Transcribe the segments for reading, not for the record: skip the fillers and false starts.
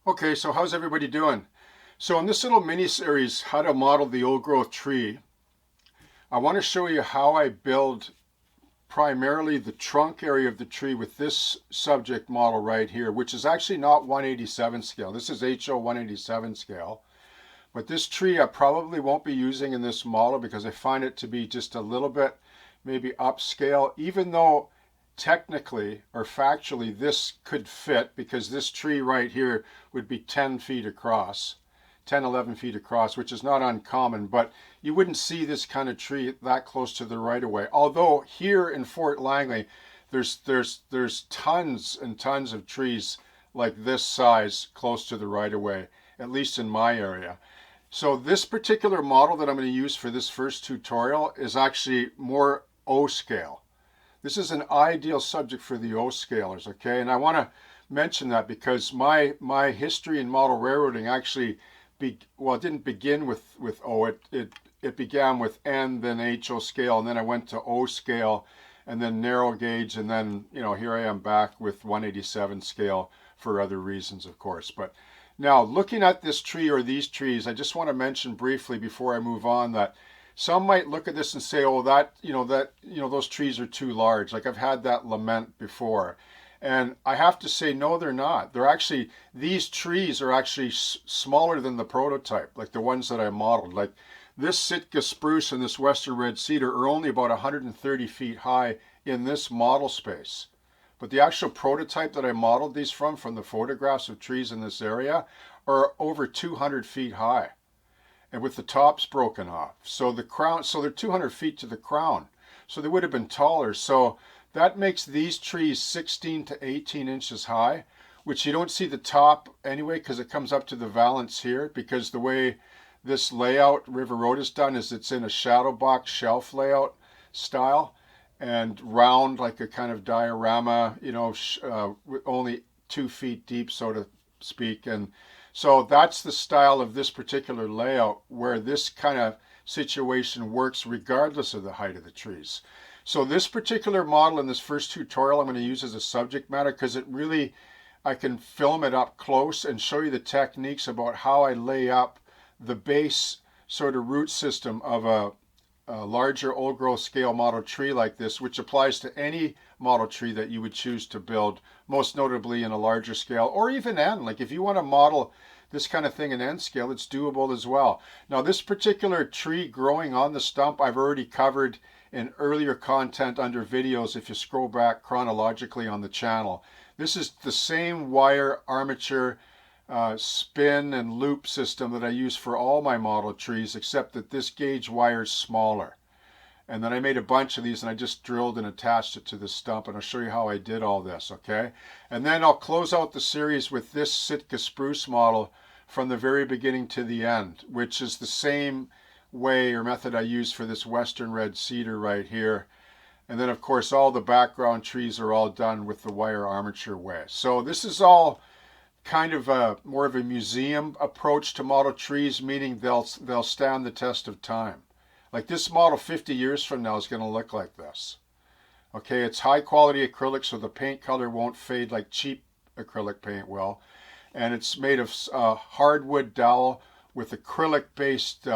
Okay, so how's everybody doing? So in this little mini series, how to model the old growth tree, I want to show you how I build primarily the trunk area of the tree with this subject model right here, which is actually not 187 scale. This is HO 187 scale. But this tree I probably won't be using in this model because I find it to be just a little bit maybe upscale, even though technically or factually this could fit because this tree right here would be 10 feet across, 10, 11 feet across, which is not uncommon, but you wouldn't see this kind of tree that close to the right of way. Although here in Fort Langley, there's tons and tons of trees like this size close to the right of way, at least in my area. So this particular model that I'm going to use for this first tutorial is actually more O scale. This is an ideal subject for the O scalers, okay? And I want to mention that because my history in model railroading actually, it didn't begin with O. It began with N, then HO scale, and then I went to O scale, and then narrow gauge, and then, here I am back with 187 scale for other reasons, of course. But now, looking at this tree or these trees, I just want to mention briefly before I move on that some might look at this and say, "Oh, those trees are too large." Like I've had that lament before, and I have to say, no, they're not. These trees are actually smaller than the prototype, like the ones that I modeled. Like this Sitka spruce and this western red cedar are only about 130 feet high in this model space. But the actual prototype that I modeled these from the photographs of trees in this area, are over 200 feet high and with the tops broken off. So they're 200 feet to the crown. So they would have been taller. So that makes these trees 16 to 18 inches high, which you don't see the top anyway because it comes up to the valance here, because the way this layout, River Road, is done is it's in a shadow box shelf layout style and round like a kind of diorama, only 2 feet deep, so to speak. And so that's the style of this particular layout where this kind of situation works regardless of the height of the trees. So this particular model in this first tutorial I'm going to use as a subject matter because I can film it up close and show you the techniques about how I lay up the base sort of root system of a larger old growth scale model tree like this, which applies to any model tree that you would choose to build, most notably in a larger scale or even N. Like if you want to model this kind of thing in N scale, it's doable as well. Now this particular tree growing on the stump I've already covered in earlier content under videos if you scroll back chronologically on the channel. This is the same wire armature spin and loop system that I use for all my model trees, except that this gauge wire is smaller. And then I made a bunch of these and I just drilled and attached it to the stump, and I'll show you how I did all this, okay? And then I'll close out the series with this Sitka spruce model from the very beginning to the end, which is the same way or method I use for this western red cedar right here. And then of course all the background trees are all done with the wire armature way. So this is all kind of more of a museum approach to model trees, meaning they'll stand the test of time. Like this model 50 years from now is going to look like this. Okay, it's high quality acrylic, so the paint color won't fade like cheap acrylic paint will. And it's made of hardwood dowel with acrylic based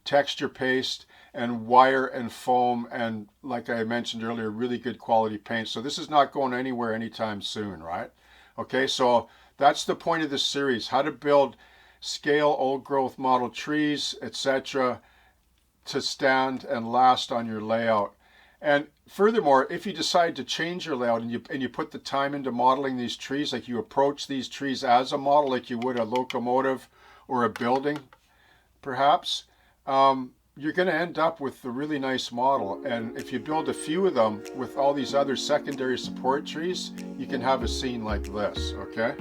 texture paste and wire and foam, and like I mentioned earlier, really good quality paint. So this is not going anywhere anytime soon, right? Okay, so that's the point of this series, how to build scale old growth model trees, etc., to stand and last on your layout. And furthermore, if you decide to change your layout and you put the time into modeling these trees, like you approach these trees as a model like you would a locomotive or a building, perhaps, you're going to end up with a really nice model. And if you build a few of them with all these other secondary support trees, you can have a scene like this, okay?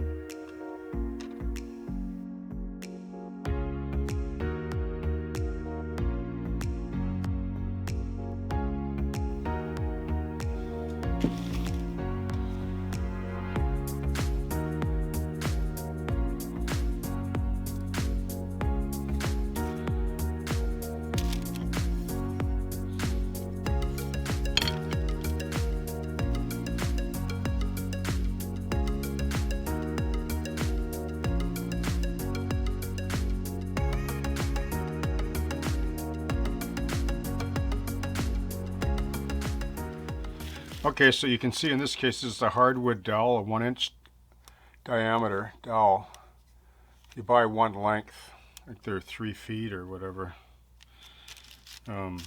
Okay, so you can see in this case this is a hardwood dowel, a 1-inch diameter dowel. You buy one length, like they're 3 feet or whatever. You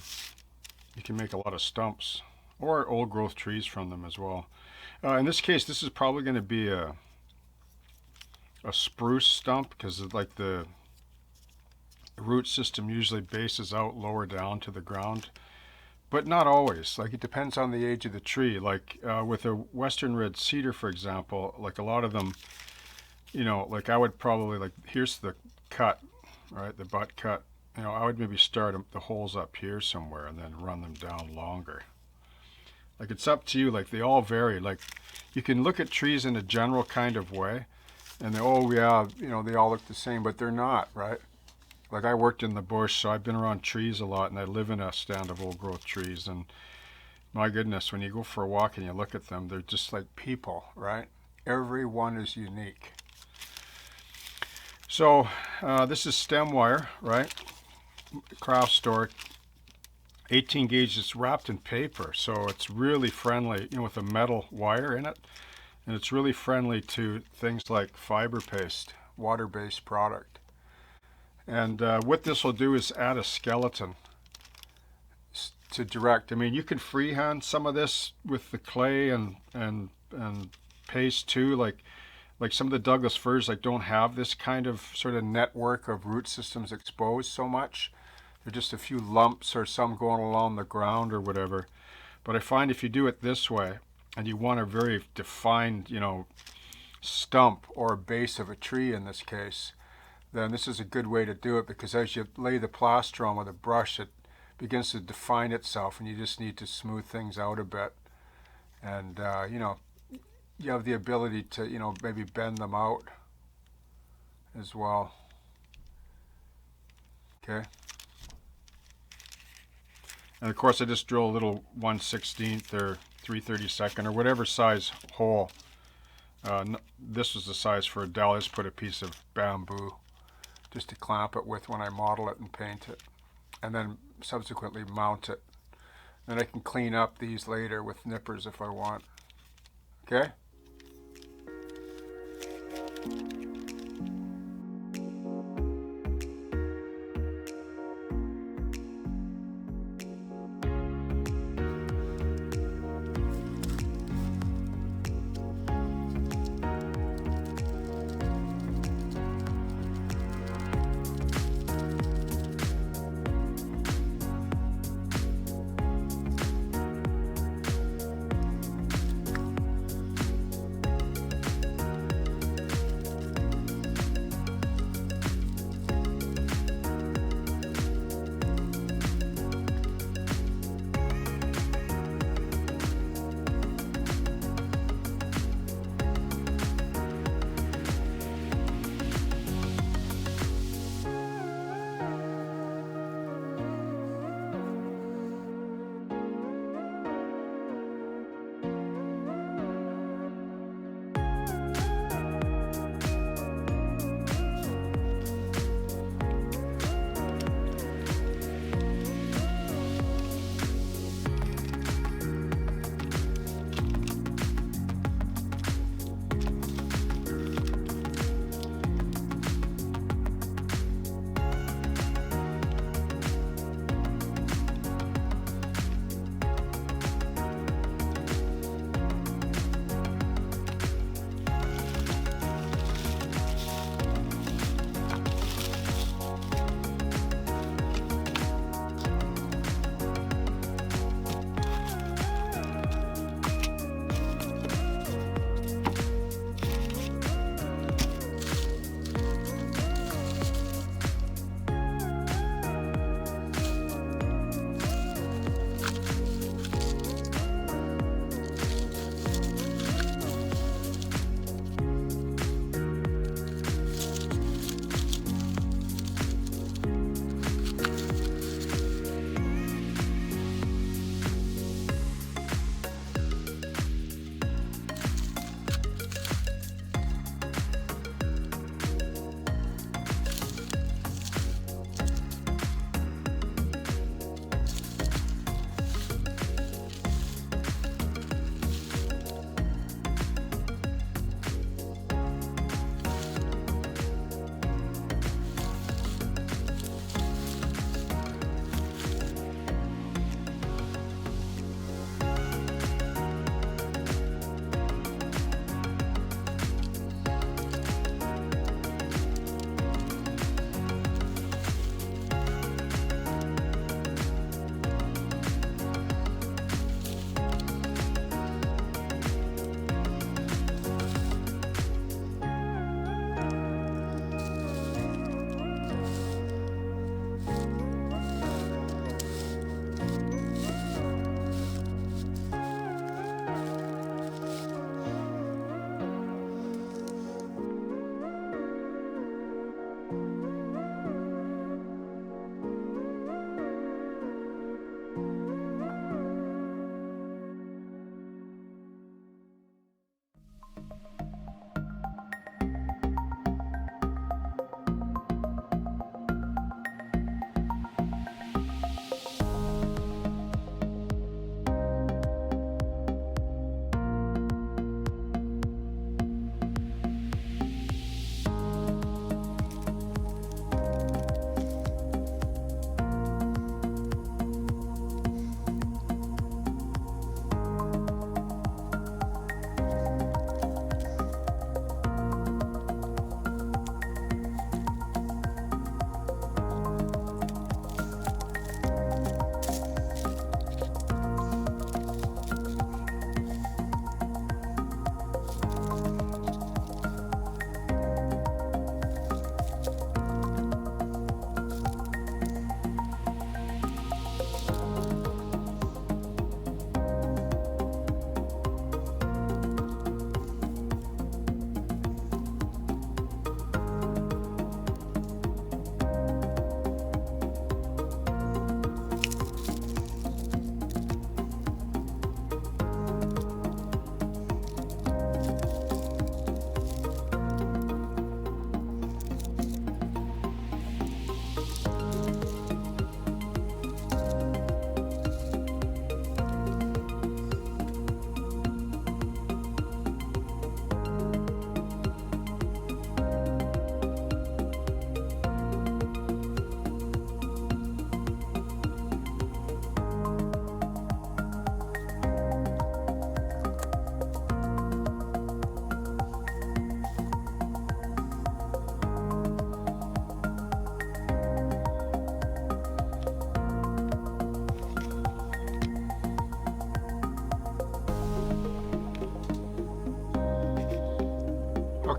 can make a lot of stumps or old growth trees from them as well. In this case, this is probably going to be a spruce stump because like the root system usually bases out lower down to the ground, but not always. Like it depends on the age of the tree. Like with a western red cedar, for example, like a lot of them, you know, like I would probably like, here's the cut, right, the butt cut. You know, I would maybe start the holes up here somewhere and then run them down longer. Like it's up to you. Like they all vary. Like you can look at trees in a general kind of way and they, oh yeah, you know, they all look the same, but they're not, right? Like I worked in the bush, so I've been around trees a lot, and I live in a stand of old growth trees, and my goodness, when you go for a walk and you look at them, they're just like people, right? Every one is unique. So this is stem wire, right? Craft store, 18 gauge. It's wrapped in paper, so it's really friendly, you know, with a metal wire in it, and it's really friendly to things like fiber paste, water-based product. And what this will do is add a skeleton to direct. I mean, you can freehand some of this with the clay and paste too. Like some of the Douglas firs like don't have this kind of sort of network of root systems exposed so much. They're just a few lumps or some going along the ground or whatever. But I find if you do it this way and you want a very defined, you know, stump or base of a tree in this case, then this is a good way to do it, because as you lay the plaster on with a brush, it begins to define itself, and you just need to smooth things out a bit. And you know, you have the ability to, you know, maybe bend them out as well. Okay. And of course, I just drill a little 1/16 or 3/32 or whatever size hole. This was the size for a dowel. I just put a piece of bamboo just to clamp it with when I model it and paint it, and then subsequently mount it. Then I can clean up these later with nippers if I want. Okay?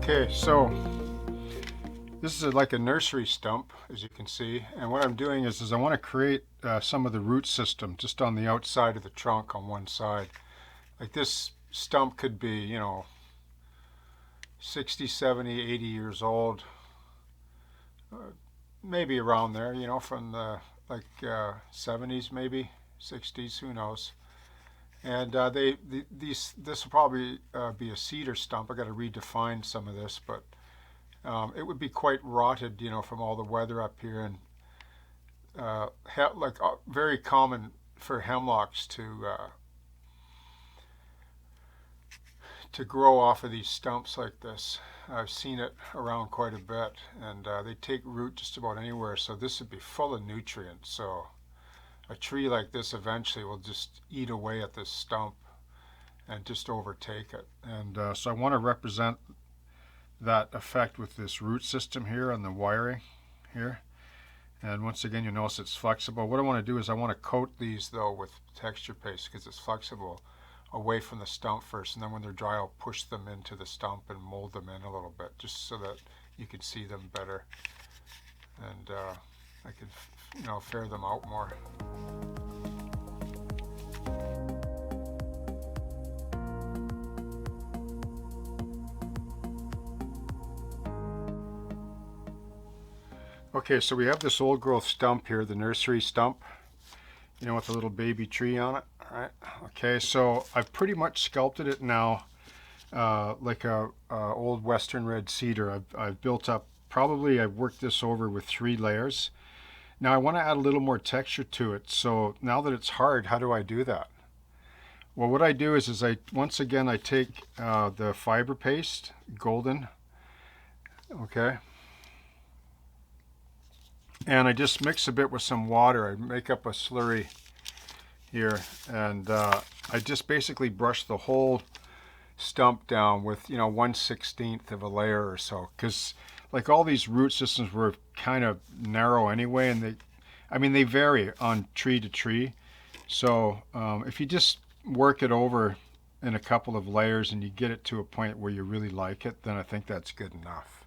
Okay, so this is like a nursery stump, as you can see, and what I'm doing is I want to create some of the root system just on the outside of the trunk on one side. Like this stump could be, you know, 60, 70, 80 years old, maybe around there, you know, from the 70s, maybe 60s, who knows. And this will probably be a cedar stump. I got to redefine some of this, but it would be quite rotted, you know, from all the weather up here, and very common for hemlocks to grow off of these stumps like this. I've seen it around quite a bit, and they take root just about anywhere. So this would be full of nutrients. So a tree like this eventually will just eat away at this stump and just overtake it. And so I want to represent that effect with this root system here on the wiring here. And once again, you notice it's flexible. What I want to do is I want to coat these though with texture paste because it's flexible, away from the stump first, and then when they're dry I'll push them into the stump and mold them in a little bit just so that you can see them better, and I can, you know, fair them out more. Okay, so we have this old growth stump here, the nursery stump, you know, with a little baby tree on it. All right. Okay, so I've pretty much sculpted it now like a old western red cedar. I've built up, probably I've worked this over with 3 layers. Now I want to add a little more texture to it. So now that it's hard, how do I do that? Well, what I do is once again I take the fiber paste, golden, okay, and I just mix a bit with some water. I make up a slurry here, and I just basically brush the whole stump down with, you know, 1/16 of a layer or so, because like all these root systems were kind of narrow anyway, and they vary on tree to tree. So if you just work it over in a couple of layers and you get it to a point where you really like it, then I think that's good enough.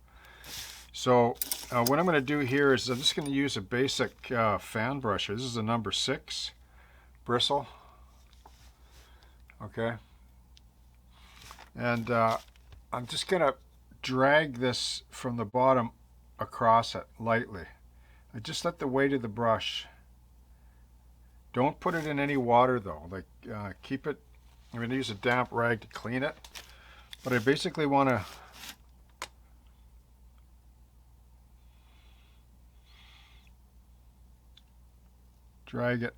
So what I'm going to do here is I'm just going to use a basic fan brusher. This is a number 6 bristle, okay, and I'm just gonna drag this from the bottom across it lightly. I just let the weight of the brush, don't put it in any water though, like keep it, I'm gonna use a damp rag to clean it, but I basically want to drag it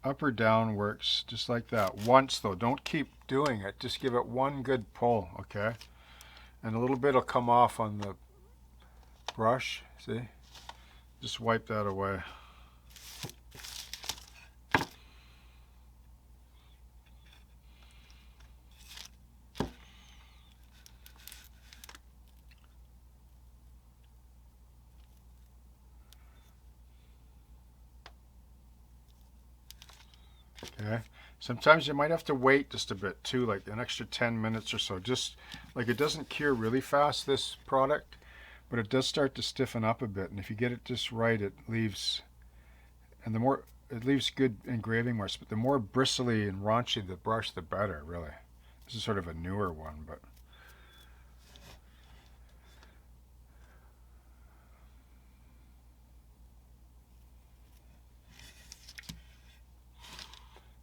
up or down, works just like that. Once though, don't keep doing it, just give it one good pull, okay? And a little bit will come off on the brush, see? Just wipe that away. Okay. Sometimes you might have to wait just a bit too, like an extra 10 minutes or so. Just like, it doesn't cure really fast, this product, but it does start to stiffen up a bit. And if you get it just right, it leaves, and the more, it leaves good engraving marks, but the more bristly and raunchy the brush, the better, really. This is sort of a newer one, but.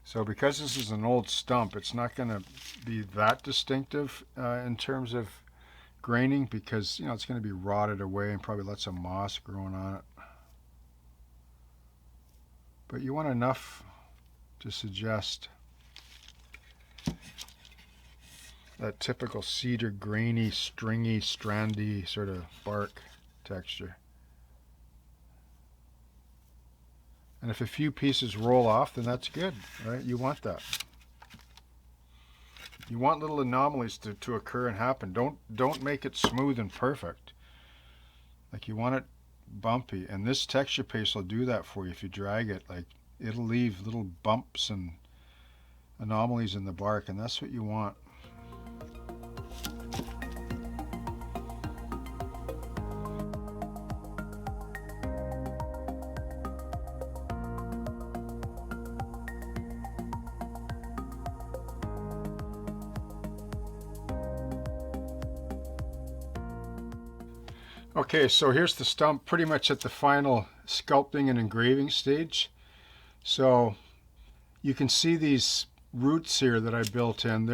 So because this is an old stump, it's not going to be that distinctive in terms of graining, because, you know, it's going to be rotted away and probably lots of moss growing on it. But you want enough to suggest that typical cedar grainy, stringy, strandy sort of bark texture. And if a few pieces roll off, then that's good, right? You want that. You want little anomalies to occur and happen. Don't make it smooth and perfect. Like, you want it bumpy. And this texture paste will do that for you if you drag it. Like, it'll leave little bumps and anomalies in the bark, and that's what you want. Okay, so here's the stump pretty much at the final sculpting and engraving stage. So you can see these roots here that I built in.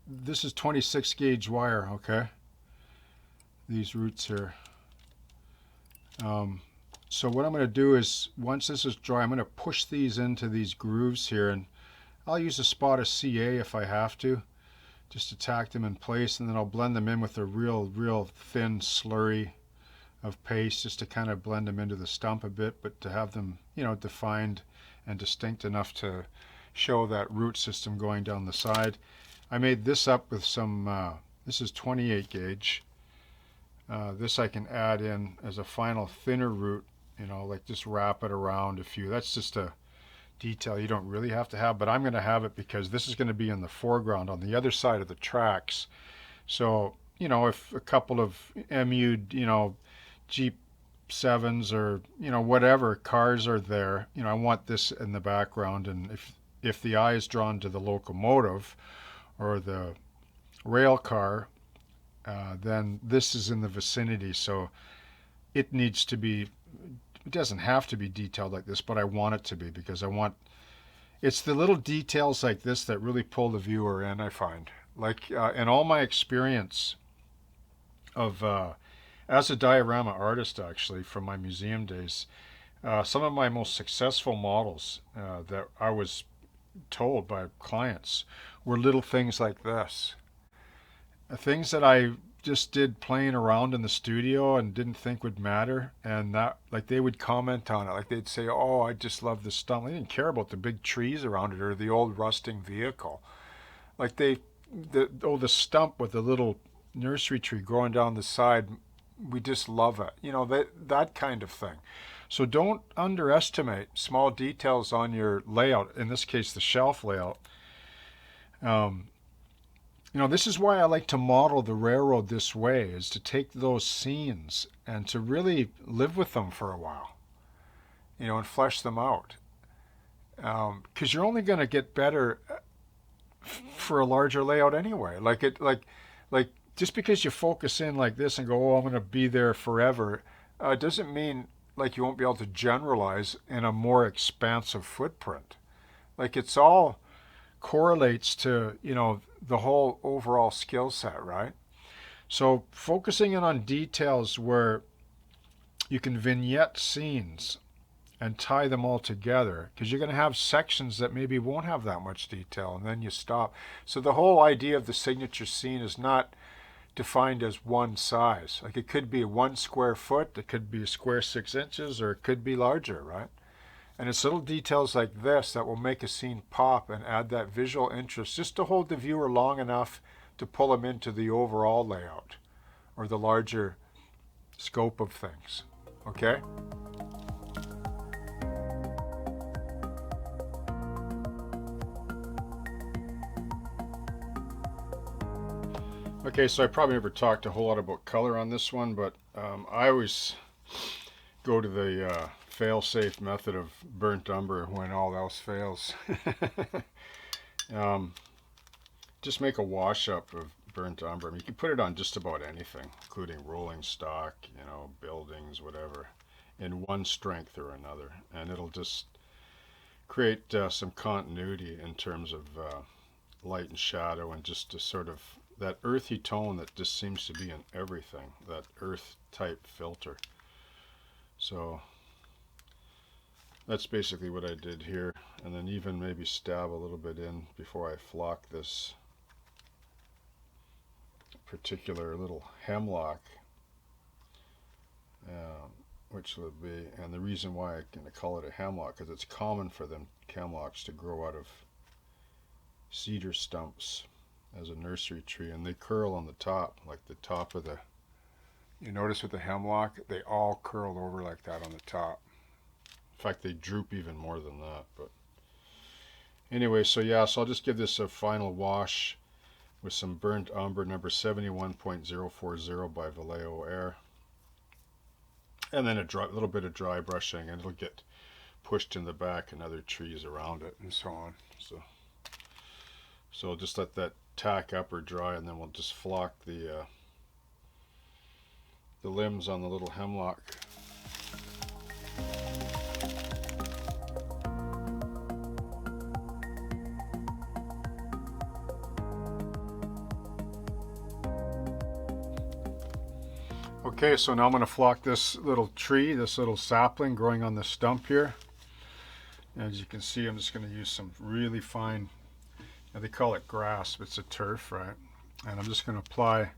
This is 26 gauge wire, okay? These roots here. So what I'm going to do is, once this is dry, I'm going to push these into these grooves here, and I'll use a spot of CA if I have to, just to tack them in place, and then I'll blend them in with a real thin slurry of paste, just to kind of blend them into the stump a bit, but to have them, you know, defined and distinct enough to show that root system going down the side. I made this up with some, this is 28 gauge. This I can add in as a final thinner root, you know, like just wrap it around a few. That's just a detail you don't really have to have, but I'm going to have it because this is going to be in the foreground on the other side of the tracks. So, you know, if a couple of MU, you know, Jeep 7s or, you know, whatever cars are there, you know, I want this in the background. And if the eye is drawn to the locomotive or the rail car, then this is in the vicinity. So it needs to be, it doesn't have to be detailed like this, but I want it to be, because I want, it's the little details like this that really pull the viewer in, I find. Like in all my experience of, as a diorama artist, actually, from my museum days, some of my most successful models that I was told by clients were little things like this. Things that I just did playing around in the studio and didn't think would matter, and that, like, they would comment on it, like they'd say, oh, I just love the stump. They didn't care about the big trees around it or the old rusting vehicle. Like the stump with the little nursery tree growing down the side, we just love it, you know, that kind of thing. So don't underestimate small details on your layout, in this case the shelf layout. You know, this is why I like to model the railroad this way, is to take those scenes and to really live with them for a while, you know, and flesh them out. Because you're only going to get better for a larger layout anyway. Like just because you focus in like this and go, oh, I'm going to be there forever, doesn't mean like you won't be able to generalize in a more expansive footprint. Like it's all correlates to, you know, the whole overall skill set, right? So focusing in on details where you can vignette scenes and tie them all together, because you're going to have sections that maybe won't have that much detail, and then you stop. So the whole idea of the signature scene is not defined as one size. Like it could be 1 square foot, it could be a square 6 inches, or it could be larger, right? And it's little details like this that will make a scene pop and add that visual interest, just to hold the viewer long enough to pull them into the overall layout or the larger scope of things. Okay? Okay, so I probably never talked a whole lot about color on this one, but I always go to the fail-safe method of burnt umber when all else fails. Just make a wash-up of burnt umber. I mean, you can put it on just about anything, including rolling stock, you know, buildings, whatever, in one strength or another, and it'll just create some continuity in terms of light and shadow, and just a sort of that earthy tone that just seems to be in everything, that earth type filter. So that's basically what I did here, and then even maybe stab a little bit in before I flock this particular little hemlock, which would be, and the reason why I'm going to call it a hemlock, because it's common for them hemlocks to grow out of cedar stumps as a nursery tree, and they curl on the top, like the top of the, you notice with the hemlock, they all curled over like that on the top. In fact, they droop even more than that. But anyway, so yeah, so I'll just give this a final wash with some burnt umber number 71.040 by Vallejo Air, and then a little bit of dry brushing, and it'll get pushed in the back and other trees around it and so on. So just let that tack up or dry, and then we'll just flock the the limbs on the little hemlock. Okay, so now I'm going to flock this little tree, this little sapling growing on the stump here. As you can see, I'm just going to use some really fine, they call it grass, but it's a turf, right? And I'm just going to apply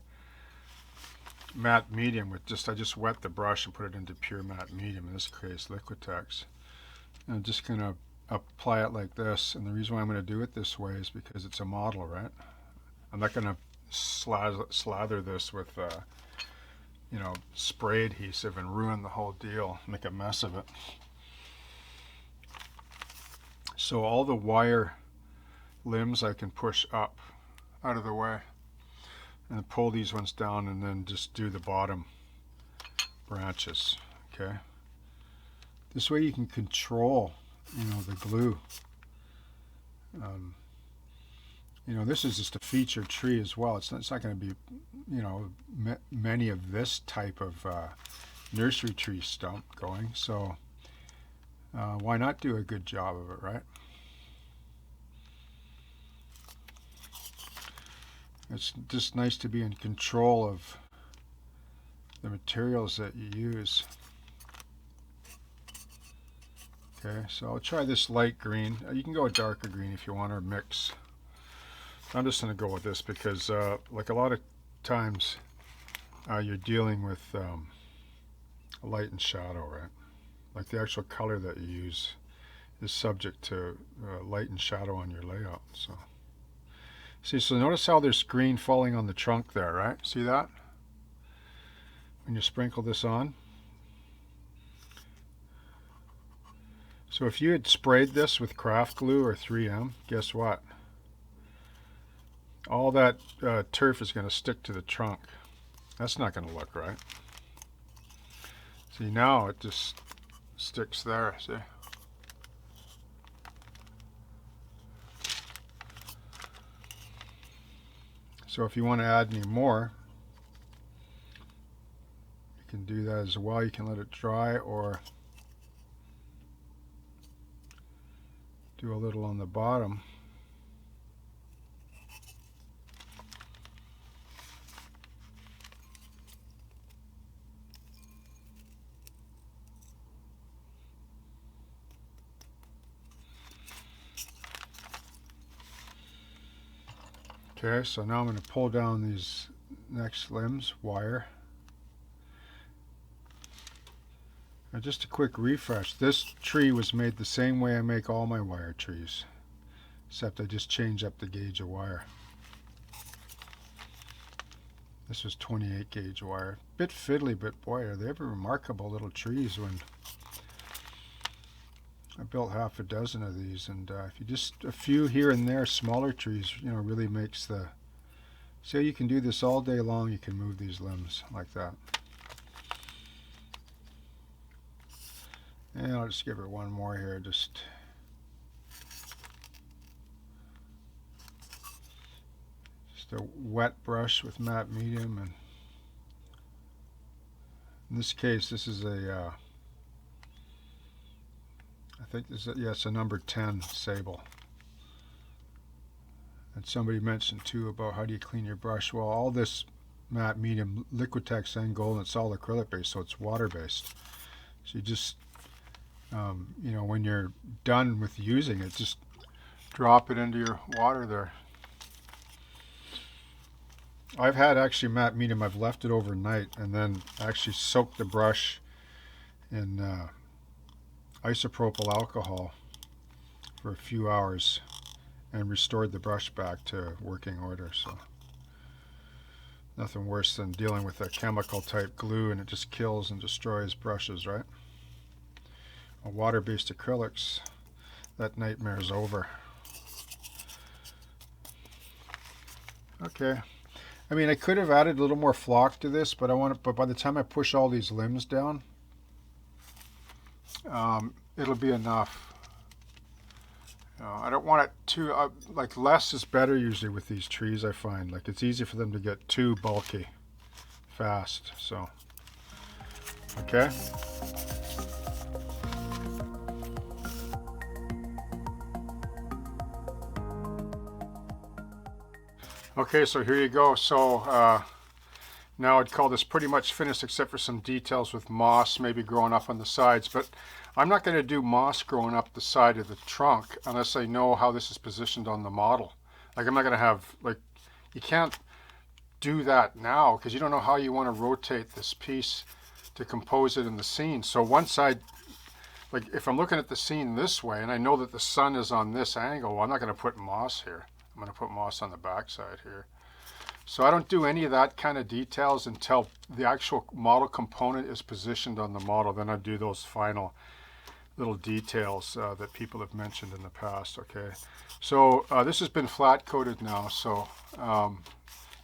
matte medium with I just wet the brush and put it into pure matte medium, in this case Liquitex. And I'm just going to apply it like this, and the reason why I'm going to do it this way is because it's a model, right? I'm not going to slather this with you know, spray adhesive and ruin the whole deal, make a mess of it. So all the wire limbs I can push up out of the way and pull these ones down, and then just do the bottom branches. Okay, this way you can control, you know, the glue. You know, this is just a featured tree as well. It's not going to be, you know, many of this type of nursery tree stump going. So why not do a good job of it, right? It's just nice to be in control of the materials that you use. Okay, so I'll try this light green. You can go a darker green if you want, or mix. I'm just going to go with this because like a lot of times you're dealing with light and shadow, right? Like the actual color that you use is subject to light and shadow on your layout. So see, so notice how there's green falling on the trunk there, right? See that? When you sprinkle this on. So if you had sprayed this with craft glue or 3M, guess what? All that turf is going to stick to the trunk. That's not going to look right. See, now it just sticks there, see? So if you want to add any more, you can do that as well. You can let it dry or do a little on the bottom. Okay, so now I'm going to pull down these next limbs, wire. Now just a quick refresh. This tree was made the same way I make all my wire trees, except I just change up the gauge of wire. This was 28 gauge wire. Bit fiddly, but boy, are they ever remarkable little trees. When I built half a dozen of these, and if you just a few here and there, smaller trees, you know, really makes the. See how you can do this all day long. You can move these limbs like that. And I'll just give it one more here. Just a wet brush with matte medium, and in this case, this is a. I think this is, yeah, it's a number 10 sable. And somebody mentioned too about how do you clean your brush. Well, all this matte medium, Liquitex and gold, and it's all acrylic based, so it's water based. So you just, you know, when you're done with using it, just drop it into your water there. I've had actually matte medium, I've left it overnight and then actually soaked the brush in isopropyl alcohol for a few hours and restored the brush back to working order. So nothing worse than dealing with a chemical type glue and it just kills and destroys brushes, right? Water-based acrylics, that nightmare is over. Okay, I mean I could have added a little more flock to this, but but by the time I push all these limbs down, it'll be enough. I don't want it too, like less is better usually with these trees, I find. Like it's easy for them to get too bulky fast. So Okay. Okay, so here you go. So now I'd call this pretty much finished except for some details with moss maybe growing up on the sides. But I'm not going to do moss growing up the side of the trunk unless I know how this is positioned on the model. Like I'm not going to have, like, you can't do that now because you don't know how you want to rotate this piece to compose it in the scene. So one side, like if I'm looking at the scene this way and I know that the sun is on this angle, well, I'm not going to put moss here. I'm going to put moss on the back side here. So I don't do any of that kind of details until the actual model component is positioned on the model. Then I do those final little details that people have mentioned in the past. Okay, so this has been flat coated now, so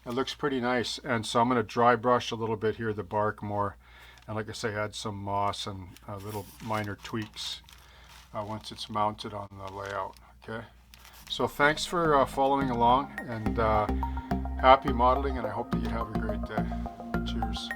it looks pretty nice. And so I'm going to dry brush a little bit here, the bark more, and like I say, add some moss and little minor tweaks once it's mounted on the layout. Okay. So thanks for following along, and happy modeling, and I hope that you have a great day. Cheers.